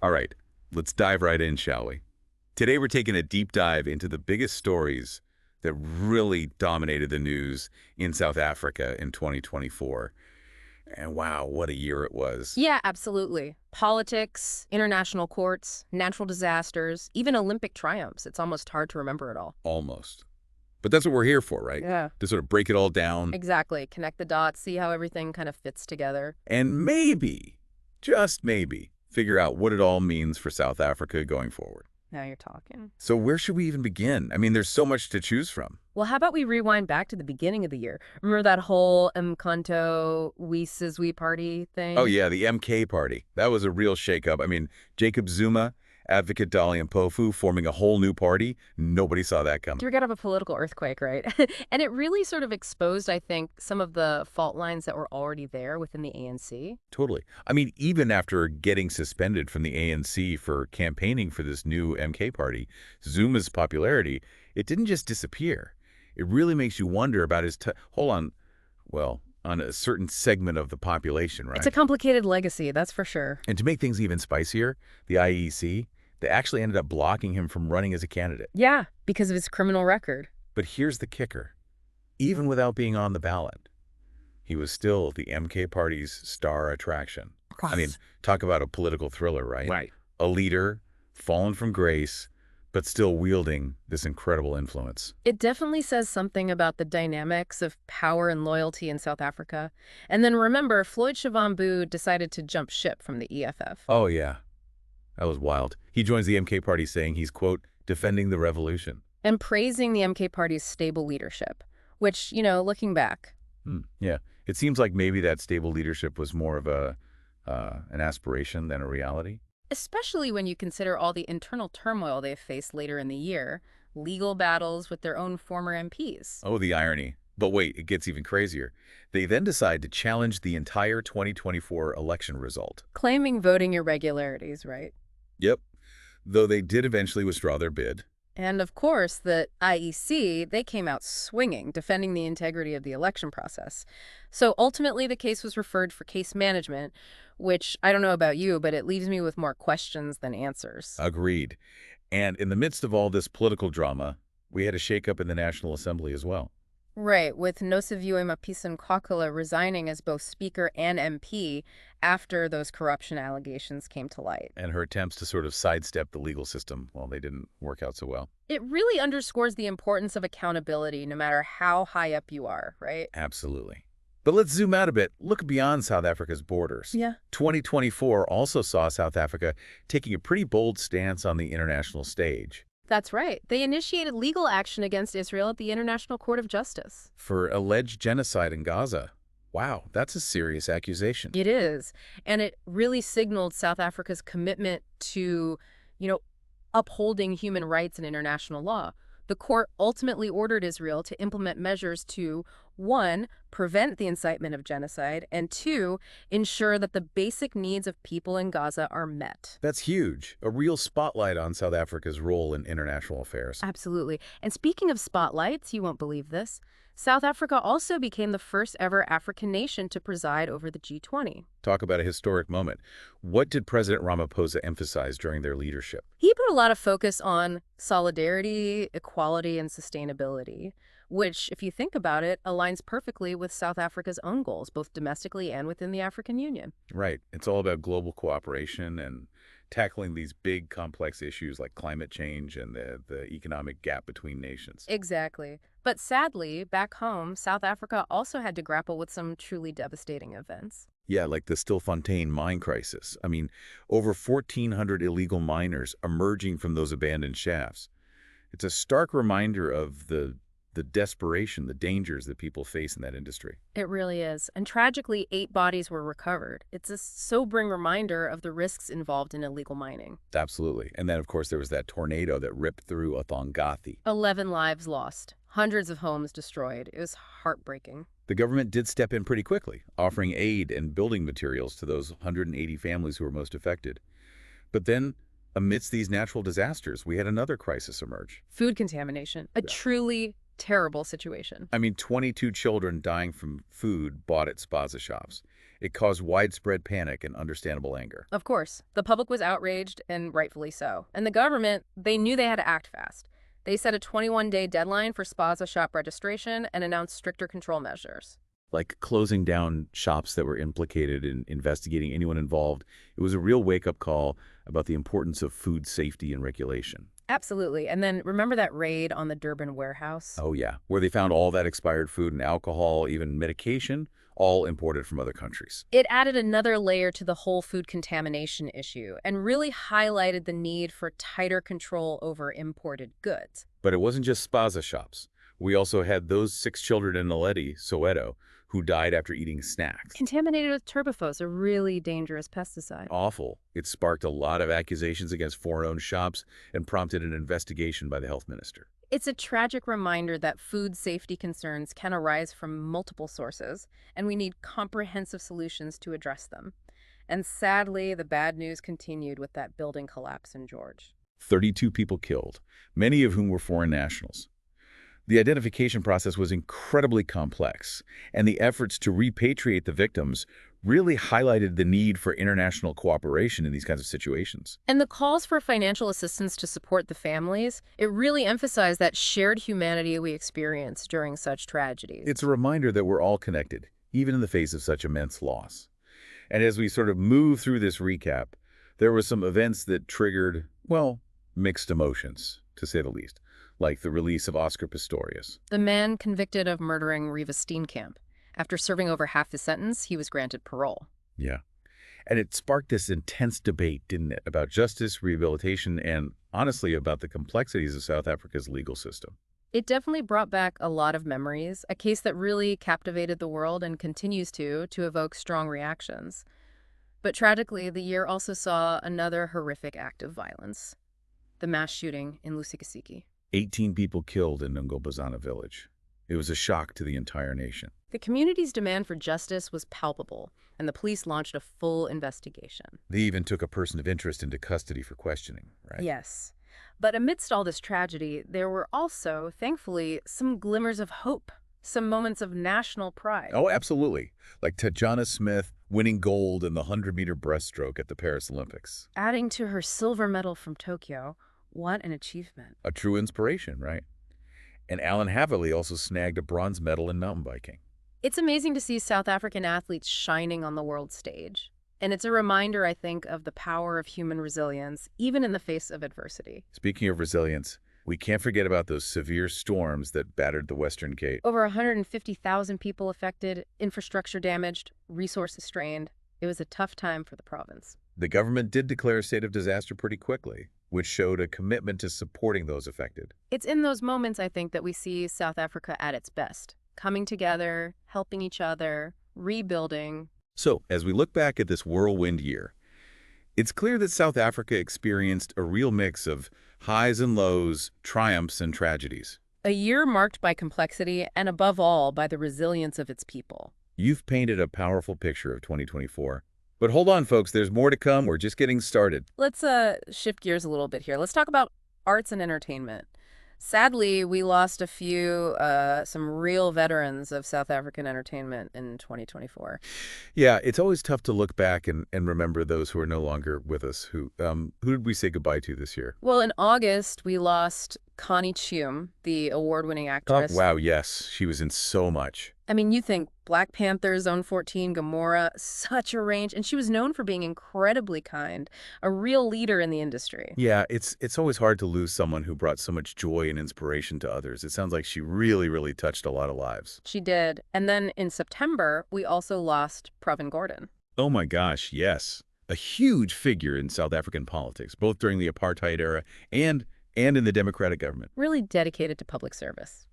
All right, let's dive right in, shall we? Today we're taking a deep dive into the biggest stories that really dominated the news in South Africa in 2024. And wow, what a year it was. Yeah, absolutely. Politics, international courts, natural disasters, even Olympic triumphs. It's almost hard to remember it all. Almost. But that's what we're here for, right? Yeah. To sort of break it all down Exactly. Connect the dots, see how everything kind of fits together. and maybe, just maybe, figure out what it all means for South Africa going forward. Now you're talking. So where should we even begin? I mean, there's so much to choose from. Well, how about we rewind back to the beginning of the year? Remember that whole Mkhonto we party Oh thing? yeah, the MK party. That was a real shakeup. I mean, Jacob Zuma, advocate Dalian Mpofu forming a whole new party. Nobody saw that coming. Forget of a political earthquake, right? And it really sort of exposed, I think, some of the fault lines that were already there within the ANC. Totally. I mean, even after getting suspended from the ANC for campaigning for this new MK party, Zuma's popularity, it didn't just disappear. It really makes you wonder about his hold on, well, on a certain segment of the population, It's a right? complicated legacy, that's for sure. And to make things even spicier, the IEC, they actually ended up blocking him from running as a candidate. Yeah, because of his criminal record. But here's the kicker. Even without being on the ballot, he was still the MK party's star attraction. I mean, talk about a political thriller, right? Right. A leader, fallen from grace, but still wielding this incredible influence. It definitely says something about the dynamics of power and loyalty in South Africa. And then remember, Floyd Shivambu decided to jump ship from the EFF. Oh, yeah. That was wild. He joins the MK party saying he's, quote, defending the revolution. And praising the MK party's stable leadership, which, looking back. Yeah. It seems like maybe that stable leadership was more of an aspiration than a reality. Especially when you consider all the internal turmoil they've faced later in the year, legal battles with their own former MPs. Oh, the irony. But wait, it gets even crazier. They then decide to challenge the entire 2024 election result. Claiming voting irregularities, right? Yep. Though they did eventually withdraw their bid. And of course, the IEC, they came out swinging, defending the integrity of the election process. So ultimately, the case was referred for case management, which I don't know about you, but it leaves me with more questions than answers. Agreed. And in the midst of all this political drama, we had a shakeup in the National Assembly as well. Right, with Nosiviwe Mapisa-Nqakula resigning as both Speaker and MP after those corruption allegations came to light. And her attempts to sort of sidestep the legal system, well, they didn't work out so well. It really underscores the importance of accountability, no matter how high up you are, right? Absolutely. But let's zoom out a bit. Look beyond South Africa's borders. Yeah. 2024 also saw South Africa taking a pretty bold stance on the international stage That's right. They initiated legal action against Israel at the International Court of Justice. for alleged genocide in Gaza. Wow, that's a serious accusation. It is. And it really signaled South Africa's commitment to, upholding human rights and international law. The court ultimately ordered Israel to implement measures to, one, prevent the incitement of genocide, and two, ensure that the basic needs of people in Gaza are met. That's huge. A real spotlight on South Africa's role in international affairs. Absolutely. And speaking of spotlights, you won't believe this, South Africa also became the first ever African nation to preside over the G20. Talk about a historic moment. What did President Ramaphosa emphasize during their leadership? He put a lot of focus on solidarity, equality, and sustainability, which, if you think about it, aligns perfectly with South Africa's own goals, both domestically and within the African Union. Right. It's all about global cooperation and tackling these big, complex issues like climate change and the economic gap between nations. Exactly. But sadly, back home, South Africa also had to grapple with some truly devastating events. Yeah, like the Stilfontein mine crisis. I mean, over 1,400 illegal miners emerging from those abandoned shafts. It's a stark reminder of the desperation, the dangers that people face in that industry. It really is. And tragically, 8 bodies were recovered. It's a sobering reminder of the risks involved in illegal mining. Absolutely. And then, of course, there was that tornado that ripped through Athongati. 11 lives lost, hundreds of homes destroyed. It was heartbreaking. The government did step in pretty quickly, offering aid and building materials to those 180 families who were most affected. But then, amidst these natural disasters, we had another crisis emerge. Food contamination, a truly terrible situation. I mean, 22 children dying from food bought at spaza shops. It caused widespread panic and understandable anger. Of course, the public was outraged, and rightfully so. And the government, they knew they had to act fast. They set a 21-day deadline for Spaza shop registration and announced stricter control measures. Like closing down shops that were implicated in investigating anyone involved. It was a real wake-up call about the importance of food safety and regulation. Absolutely. And then remember that raid on the Durban warehouse? Oh, yeah, where they found all that expired food and alcohol, even medication, all imported from other countries. It added another layer to the whole food contamination issue and really highlighted the need for tighter control over imported goods. But it wasn't just Spaza shops. We also had those 6 children in Naledi, Soweto, who died after eating snacks. Contaminated with turbofos, a really dangerous pesticide. Awful. It sparked a lot of accusations against foreign-owned shops and prompted an investigation by the health minister. It's a tragic reminder that food safety concerns can arise from multiple sources, and we need comprehensive solutions to address them. And sadly, the bad news continued with that building collapse in George. 32 people killed, many of whom were foreign nationals. The identification process was incredibly complex, and the efforts to repatriate the victims really highlighted the need for international cooperation in these kinds of situations. And the calls for financial assistance to support the families, it really emphasized that shared humanity we experience during such tragedies. It's a reminder that we're all connected, even in the face of such immense loss. And as we sort of move through this recap, there were some events that triggered, well, mixed emotions, to say the least, like the release of Oscar Pistorius. The man convicted of murdering Reva Steenkamp. After serving over half his sentence, he was granted parole. Yeah. And it sparked this intense debate, didn't it, about justice, rehabilitation, and honestly about the complexities of South Africa's legal system. It definitely brought back a lot of memories, a case that really captivated the world and continues to evoke strong reactions. But tragically, the year also saw another horrific act of violence, the mass shooting in Lusikisiki. 18 people killed in Ngobazana village. It was a shock to the entire nation. The community's demand for justice was palpable, and the police launched a full investigation. They even took a person of interest into custody for questioning, right? Yes. But amidst all this tragedy, there were also, thankfully, some glimmers of hope, some moments of national pride. Oh, absolutely. Like Tajana Smith winning gold in the 100-meter breaststroke at the Paris Olympics. Adding to her silver medal from Tokyo, what an achievement. A true inspiration, right? And Alan Havili also snagged a bronze medal in mountain biking. It's amazing to see South African athletes shining on the world stage. And it's a reminder, I think, of the power of human resilience, even in the face of adversity. Speaking of resilience, we can't forget about those severe storms that battered the Western Cape. Over 150,000 people affected, infrastructure damaged, resources strained. It was a tough time for the province. The government did declare a state of disaster pretty quickly, which showed a commitment to supporting those affected. It's in those moments, I think, that we see South Africa at its best, coming together, helping each other, rebuilding. So, as we look back at this whirlwind year, it's clear that South Africa experienced a real mix of highs and lows, triumphs and tragedies. A year marked by complexity and, above all, by the resilience of its people. You've painted a powerful picture of 2024. But hold on, folks, there's more to come. We're just getting started. Let's shift gears a little bit here. Let's talk about arts and entertainment. Sadly, we lost a few, some real veterans of South African entertainment in 2024. Yeah, it's always tough to look back and remember those who are no longer with us. Who did we say goodbye to this year? Well, in August, we lost Connie Chium, the award-winning actress. Oh, wow, yes. She was in so much. I mean, you think Black Panther, Zone 14, Gamora, such a range. And she was known for being incredibly kind, a real leader in the industry. Yeah, it's always hard to lose someone who brought so much joy and inspiration to others. It sounds like she really, really touched a lot of lives. She did. And then in September, we also lost Pravin Gordhan. Oh my gosh, yes. A huge figure in South African politics, both during the apartheid era and in the democratic government. Really dedicated to public service,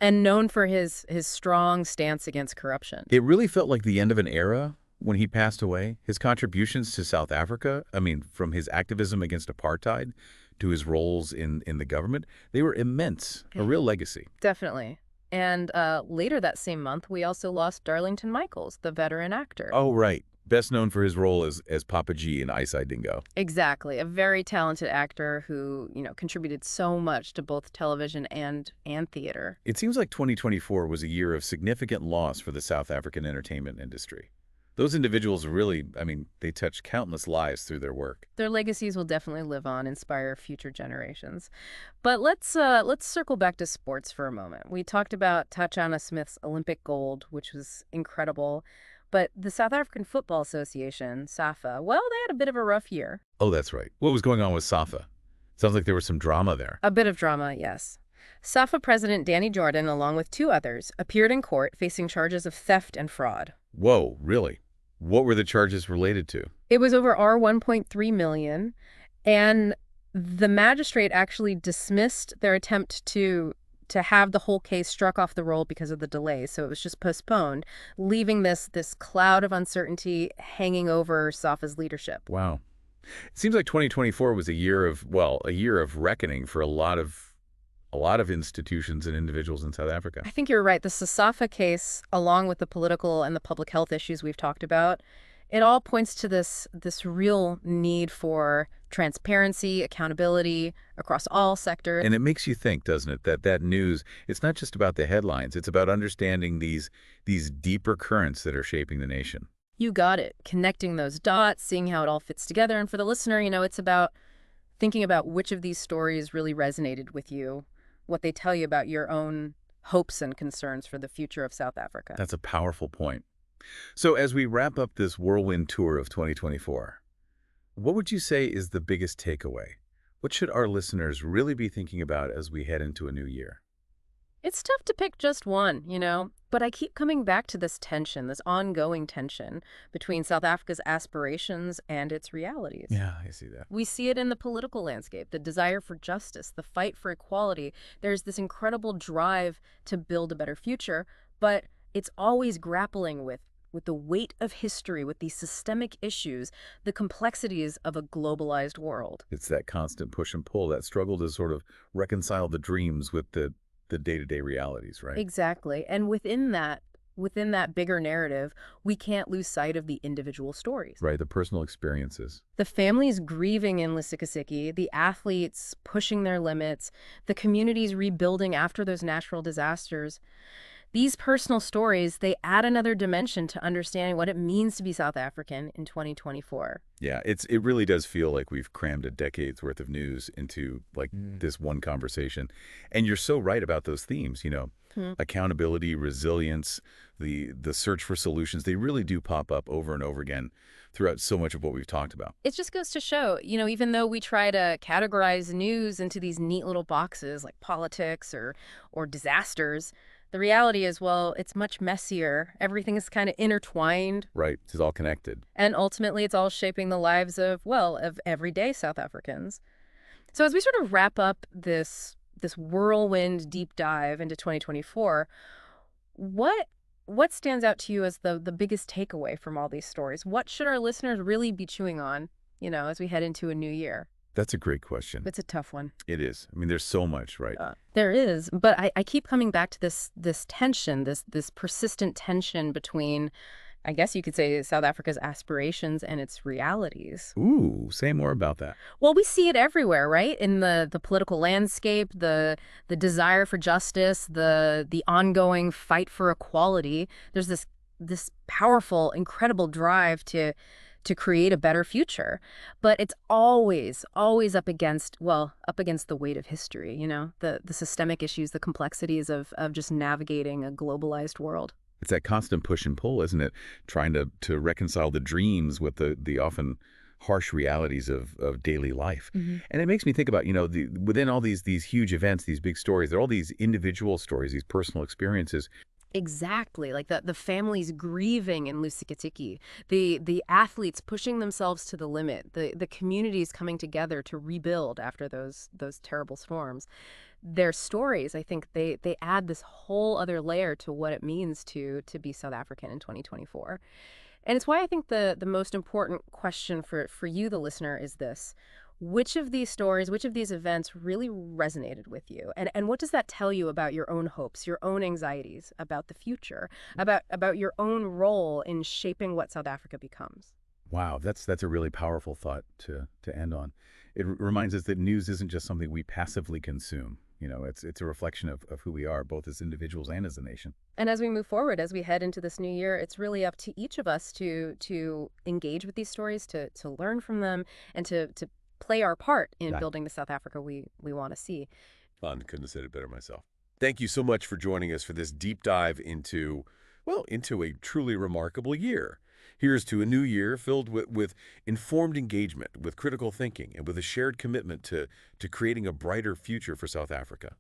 and known for his strong stance against corruption. It really felt like the end of an era when he passed away. His contributions to South Africa, I mean, from his activism against apartheid to his roles in the government, they were immense, a real legacy. Definitely. And later that same month, we also lost Darlington Michaels, the veteran actor. Oh, right. Best known for his role as Papa G in Ice Eye Dingo. Exactly. A very talented actor who, contributed so much to both television and theater. It seems like 2024 was a year of significant loss for the South African entertainment industry. Those individuals really, I mean, they touch countless lives through their work. Their legacies will definitely live on, inspire future generations. But let's circle back to sports for a moment. We talked about Tatiana Smith's Olympic gold, which was incredible. But the South African Football Association, SAFA, well, they had a bit of a rough year. Oh, that's right. What was going on with Safa? Sounds like there was some drama there. A bit of drama, yes. SAFA president Danny Jordan, along with two others, appeared in court facing charges of theft and fraud. Whoa, really? What were the charges related to? It was over R1.3 million, and the magistrate actually dismissed their attempt to have the whole case struck off the roll because of the delay. So it was just postponed, leaving this cloud of uncertainty hanging over SAFA's leadership. Wow. It seems like 2024 was a year of, well, a year of reckoning for a lot of institutions and individuals in South Africa. I think you're right. The SAFA case, along with the political and the public health issues we've talked about, it all points to this real need for transparency, accountability across all sectors. And it makes you think, doesn't it, that news, it's not just about the headlines, it's about understanding these deeper currents that are shaping the nation. You got it. Connecting those dots, seeing how it all fits together. And for the listener, it's about thinking about which of these stories really resonated with you, what they tell you about your own hopes and concerns for the future of South Africa. That's a powerful point. So as we wrap up this whirlwind tour of 2024, what would you say is the biggest takeaway? What should our listeners really be thinking about as we head into a new year? It's tough to pick just one, but I keep coming back to this tension, this ongoing tension between South Africa's aspirations and its realities. Yeah, I see that. We see it in the political landscape, the desire for justice, the fight for equality. There's this incredible drive to build a better future, but it's always grappling with the weight of history, with these systemic issues, the complexities of a globalized world. It's that constant push and pull, that struggle to sort of reconcile the dreams with the day-to-day realities, right? Exactly. And within that bigger narrative, we can't lose sight of the individual stories. Right, the personal experiences. The families grieving in Lusikisiki, the athletes pushing their limits, the communities rebuilding after those natural disasters. These personal stories, they add another dimension to understanding what it means to be South African in 2024. Yeah, it really does feel like we've crammed a decade's worth of news into this one conversation. And you're so right about those themes, accountability, resilience, the search for solutions. They really do pop up over and over again throughout so much of what we've talked about. It just goes to show, even though we try to categorize news into these neat little boxes like politics or disasters, the reality is, well, it's much messier. Everything is kind of intertwined. Right. It's all connected. And ultimately, it's all shaping the lives of everyday South Africans. So as we sort of wrap up this whirlwind deep dive into 2024, what stands out to you as the biggest takeaway from all these stories? What should our listeners really be chewing on, as we head into a new year? That's a great question. It's a tough one. It is. I mean, there's so much, right? There is, but I keep coming back to this tension, this persistent tension between, I guess you could say, South Africa's aspirations and its realities. Ooh, say more about that. Well, we see it everywhere, right? In the political landscape, the desire for justice, the ongoing fight for equality. There's this powerful, incredible drive to create a better future. But it's always up against the weight of history, the systemic issues, the complexities of just navigating a globalized world. It's that constant push and pull, isn't it? Trying to reconcile the dreams with the often harsh realities of daily life. Mm-hmm. And it makes me think about, within all these huge events, these big stories, there are all these individual stories, these personal experiences. Exactly, like the families grieving in Lusikisiki, the athletes pushing themselves to the limit, the communities coming together to rebuild after those terrible storms. Their stories, I think, they add this whole other layer to what it means to be South African in 2024. And it's why I think the most important question for you, the listener, is this. Which of these stories, which of these events really resonated with you? And what does that tell you about your own hopes, your own anxieties, about the future, about your own role in shaping what South Africa becomes? Wow, that's a really powerful thought to end on. It reminds us that news isn't just something we passively consume. It's a reflection of who we are, both as individuals and as a nation. And as we move forward, as we head into this new year, it's really up to each of us to engage with these stories, to learn from them, and to play our part in Yeah. building the South Africa we want to see. Fun. Couldn't have said it better myself. Thank you so much for joining us for this deep dive into, well, into a truly remarkable year. Here's to a new year filled with informed engagement, with critical thinking, and with a shared commitment to creating a brighter future for South Africa.